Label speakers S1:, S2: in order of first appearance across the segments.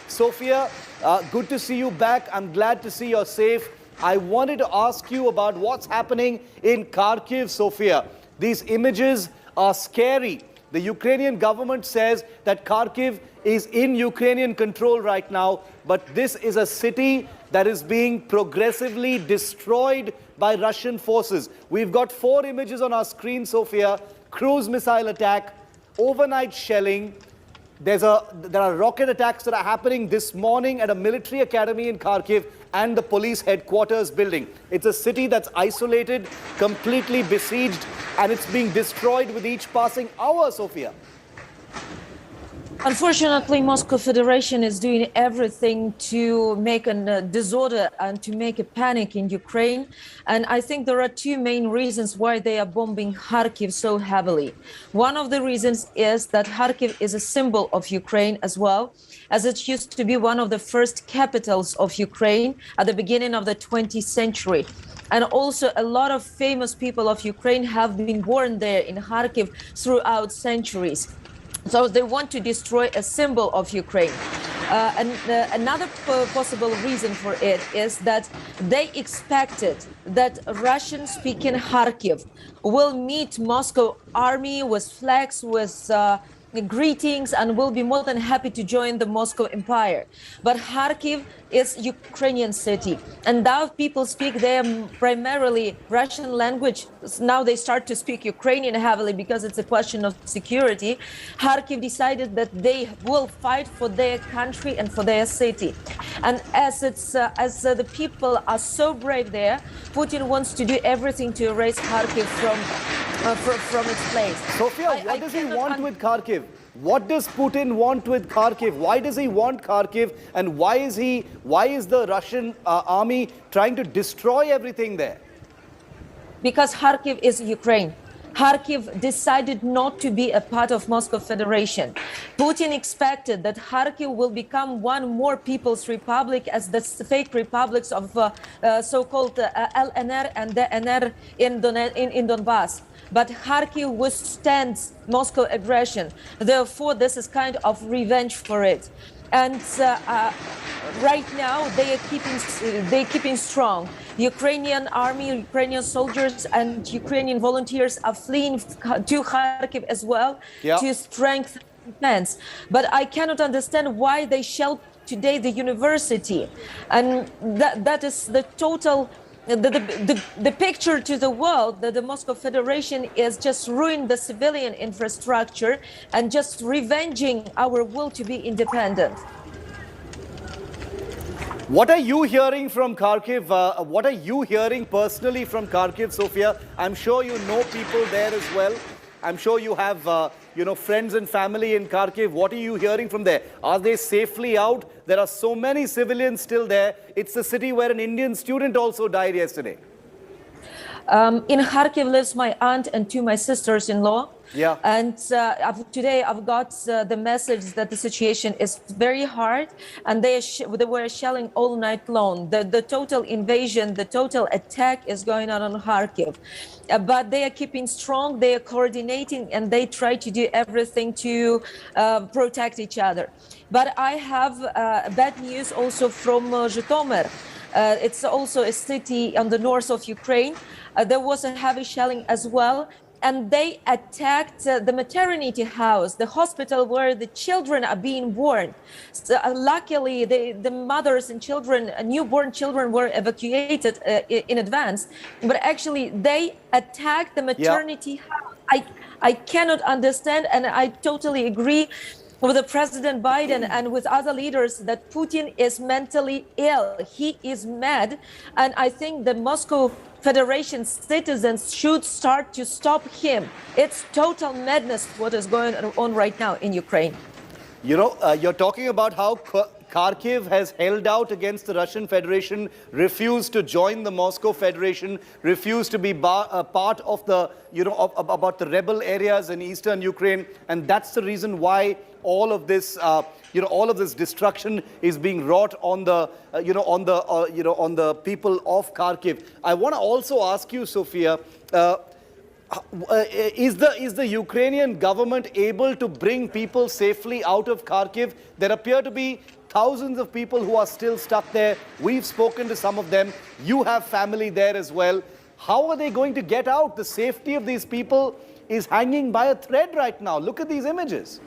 S1: Sophia, good to see you back. I'm glad to see you're safe. I wanted to ask you about what's happening in Kharkiv, Sophia. These images are scary. The Ukrainian government says that Kharkiv is in Ukrainian control right now, but this is a city that is being progressively destroyed by Russian forces. We've got 4 images on our screen, Sophia. Cruise missile attack, overnight shelling. There are rocket attacks that are happening this morning at a military academy in Kharkiv and the police headquarters building. It's a city that's isolated, completely besieged, and it's being destroyed with each passing hour, Sophia.
S2: Unfortunately, Moscow Federation is doing everything to make a disorder and to make a panic in Ukraine. And I think there are 2 main reasons why they are bombing Kharkiv so heavily. One of the reasons is that Kharkiv is a symbol of Ukraine as well, as it used to be one of the first capitals of Ukraine at the beginning of the 20th century. And also a lot of famous people of Ukraine have been born there in Kharkiv throughout centuries. So they want to destroy a symbol of Ukraine. Another possible reason for it is that they expected that Russian-speaking Kharkiv will meet Moscow army with flags, with greetings, and will be more than happy to join the Moscow Empire. But Kharkiv is Ukrainian city, and now people speak there primarily Russian language. Now they start to speak Ukrainian heavily because it's a question of security. Kharkiv decided that they will fight for their country and for their city. And as the people are so brave there, Putin wants to do everything to erase Kharkiv from its place.
S1: Sophia, what does he want with Kharkiv? What does Putin want with Kharkiv? Why does he want Kharkiv? And why is the Russian army trying to destroy everything there?
S2: Because Kharkiv is Ukraine. Kharkiv decided not to be a part of Moscow Federation. Putin expected that Kharkiv will become one more people's republic as the fake republics of so-called LNR and DNR in Donbass. But Kharkiv withstands Moscow aggression. Therefore, this is kind of revenge for it. And right now, they are keeping strong. The Ukrainian army, Ukrainian soldiers, and Ukrainian volunteers are fleeing to Kharkiv as well to strengthen defense. But I cannot understand why they shelled today the university, and that is the total. The picture to the world that the Moscow Federation is just ruining the civilian infrastructure and just revenging our will to be independent.
S1: What are you hearing from Kharkiv? What are you hearing personally from Kharkiv, Sophia? I'm sure you know people there as well. I'm sure you have, friends and family in Kharkiv. What are you hearing from there? Are they safely out? There are so many civilians still there. It's the city where an Indian student also died yesterday.
S2: In Kharkiv lives my aunt and 2 my sisters-in-law.
S1: Yeah.
S2: And today I've got the message that the situation is very hard, and they were shelling all night long. The total invasion, the total attack is going on Kharkiv. But they are keeping strong, they are coordinating, and they try to do everything to protect each other. But I have bad news also from Zhytomyr. It's also a city on the north of Ukraine. There was a heavy shelling as well. And they attacked the maternity house, the hospital where the children are being born. So, luckily, the mothers and children, newborn children, were evacuated in advance. But actually, they attacked the maternity house. I cannot understand, and I totally agree with the President Biden and with other leaders that Putin is mentally ill. He is mad. And I think the Moscow Federation citizens should start to stop him. It's total madness what is going on right now in Ukraine.
S1: You know, you're talking about how Kharkiv has held out against the Russian Federation, refused to join the Moscow Federation, refused to be part of the, about the rebel areas in eastern Ukraine. And that's the reason why all of this, all of this destruction is being wrought on the, on the people of Kharkiv. I want to also ask you, Sophia, is the Ukrainian government able to bring people safely out of Kharkiv? There appear to be thousands of people who are still stuck there. We've spoken to some of them. You have family there as well. How are they going to get out? The safety of these people is hanging by a thread right now. Look at these images.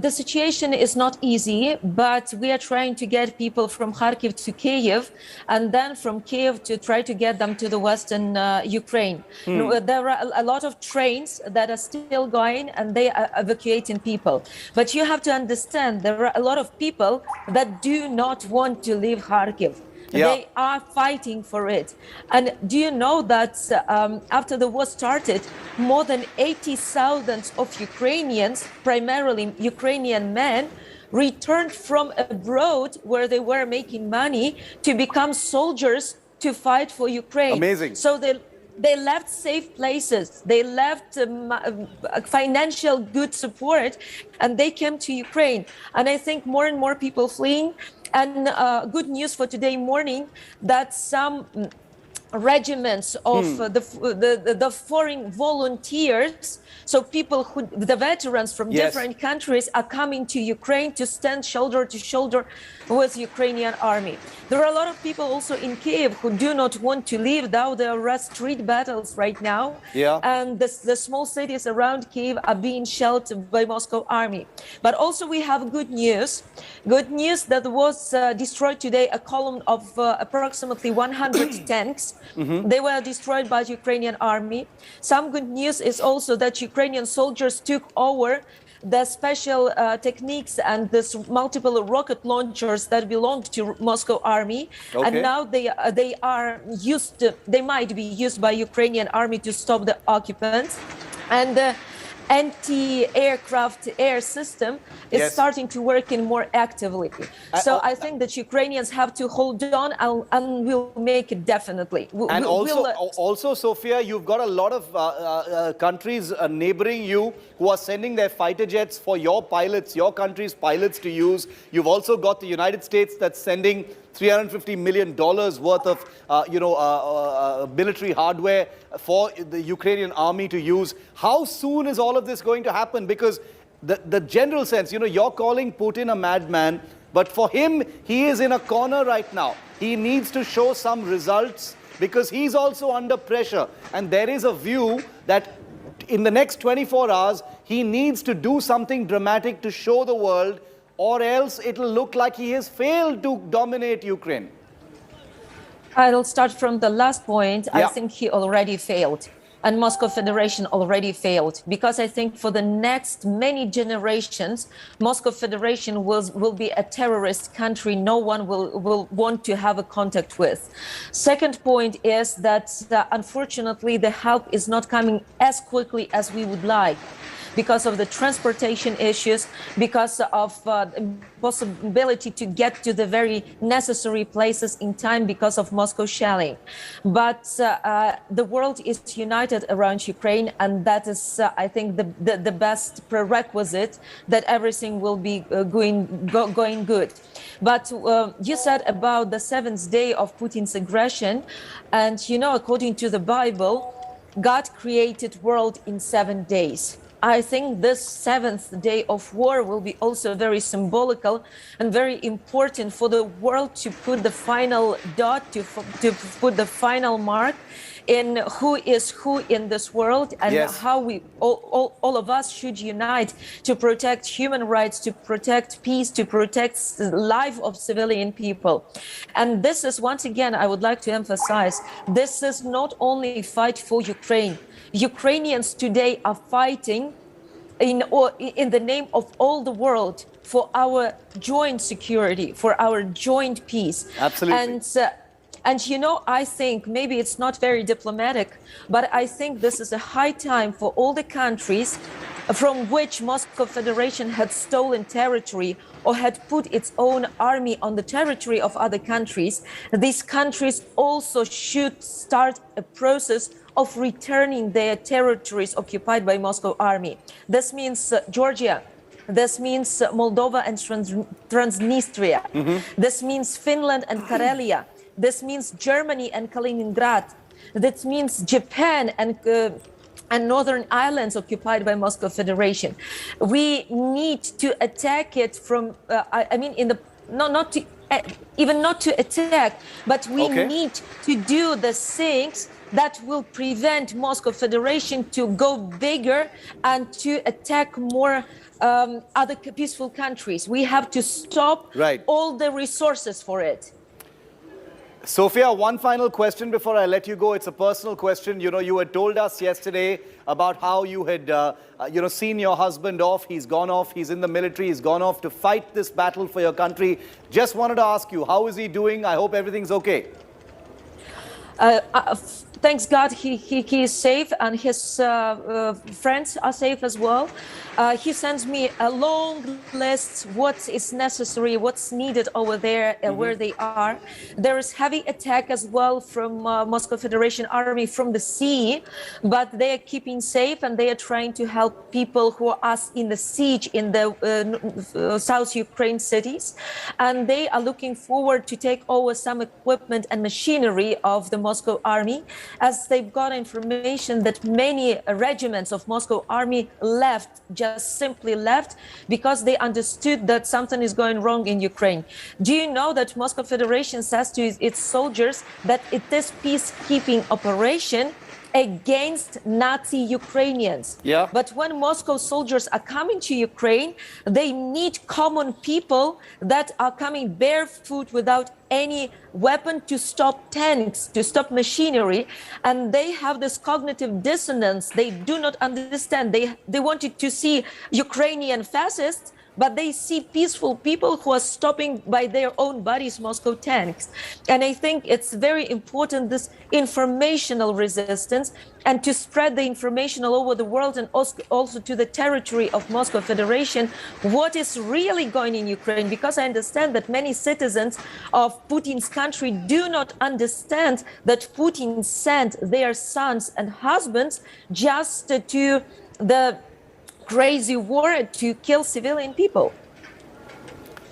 S2: The situation is not easy, but we are trying to get people from Kharkiv to Kyiv, and then from Kyiv to try to get them to the western Ukraine. There are a lot of trains that are still going, and they are evacuating people. But you have to understand, there are a lot of people that do not want to leave Kharkiv.
S1: Yeah.
S2: They are fighting for it. And do you know that after the war started, more than 80,000 of Ukrainians, primarily Ukrainian men, returned from abroad where they were making money to become soldiers to fight for Ukraine.
S1: Amazing.
S2: So they left safe places, they left financial good support, and they came to Ukraine. And I think more and more people fleeing. And good news for today morning that some regiments of the foreign volunteers, so people who, the veterans from different countries, are coming to Ukraine to stand shoulder to shoulder with Ukrainian army. There are a lot of people also in Kyiv who do not want to leave, though there are street battles right now. And the small cities around Kyiv are being shelled by Moscow army. But also we have good news that was destroyed today a column of approximately 100 tanks. They were destroyed by the Ukrainian army. Some good news is also that Ukrainian soldiers took over the special techniques and this multiple rocket launchers that belonged to Moscow army, and now they are used. They might be used by Ukrainian army to stop the occupants, and the anti-aircraft air system is starting to work in more actively. So I think that Ukrainians have to hold on, and we'll make it definitely.
S1: And also, Sophia, you've got a lot of countries neighboring you who are sending their fighter jets for your pilots, your country's pilots to use. You've also got the United States that's sending $350 million worth of, military hardware for the Ukrainian army to use. How soon is all of this going to happen? Because the general sense, you're calling Putin a madman, but for him, he is in a corner right now. He needs to show some results because he's also under pressure. And there is a view that in the next 24 hours, he needs to do something dramatic to show the world, or else it'll look like he has failed to dominate Ukraine.
S2: I'll start from the last point. I think he already failed, and Moscow Federation already failed, because I think for the next many generations, Moscow Federation will be a terrorist country no one will want to have a contact with. Second point is that unfortunately the help is not coming as quickly as we would like, because of the transportation issues, because of possibility to get to the very necessary places in time because of Moscow shelling. But the world is united around Ukraine, and that is, I think, the best prerequisite that everything will be going good. But you said about the seventh day of Putin's aggression, and according to the Bible, God created world in 7 days. I think this seventh day of war will be also very symbolical and very important for the world to put the final dot, to put the final mark in who is who in this world, and how we all of us should unite to protect human rights, to protect peace, to protect the life of civilian people. And this is, once again, I would like to emphasize, this is not only a fight for Ukraine. Ukrainians today are fighting in the name of all the world for our joint security, for our joint peace.
S1: Absolutely.
S2: And I think maybe it's not very diplomatic, but I think this is a high time for all the countries from which Moscow Federation had stolen territory or had put its own army on the territory of other countries. These countries also should start a process of returning their territories occupied by Moscow army. This means Georgia. This means Moldova and Transnistria. This means Finland and Karelia. This means Germany and Kaliningrad. That means Japan and and northern islands occupied by Moscow Federation. We need to attack it from, I mean, in the not to even not to attack, but we
S1: Okay.
S2: need to do the things that will prevent Moscow Federation to go bigger and to attack more other peaceful countries. We have to stop
S1: Right.
S2: all the resources for it.
S1: Sophia, one final question before I let you go. It's a personal question. You know, you had told us yesterday about how you had, seen your husband off. He's gone off. He's in the military. He's gone off to fight this battle for your country. Just wanted to ask you, how is he doing? I hope everything's okay.
S2: Thanks God, he is safe, and his friends are safe as well. He sends me a long list, what is necessary, what's needed over there, where they are. There is heavy attack as well from Moscow Federation Army from the sea, but they are keeping safe, and they are trying to help people who are in the siege in the South Ukraine cities. And they are looking forward to take over some equipment and machinery of the Moscow Army, as they've got information that many regiments of Moscow Army just simply left because they understood that something is going wrong in Ukraine. Do you know that Moscow Federation says to its soldiers that it is peacekeeping operation against Nazi Ukrainians?
S1: Yeah.
S2: But when Moscow soldiers are coming to Ukraine, they need common people that are coming barefoot without any weapon to stop tanks, to stop machinery. And they have this cognitive dissonance. They do not understand. They wanted to see Ukrainian fascists, but they see peaceful people who are stopping by their own bodies Moscow tanks. And I think it's very important, this informational resistance, and to spread the information all over the world, and also to the territory of Moscow Federation, what is really going in Ukraine. Because I understand that many citizens of Putin's country do not understand that Putin sent their sons and husbands just to the crazy war to kill civilian people.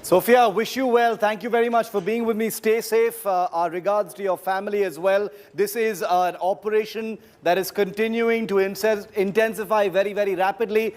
S1: Sophia, wish you well. Thank you very much for being with me. Stay safe. Our regards to your family as well. This is an operation that is continuing to intensify very, very rapidly.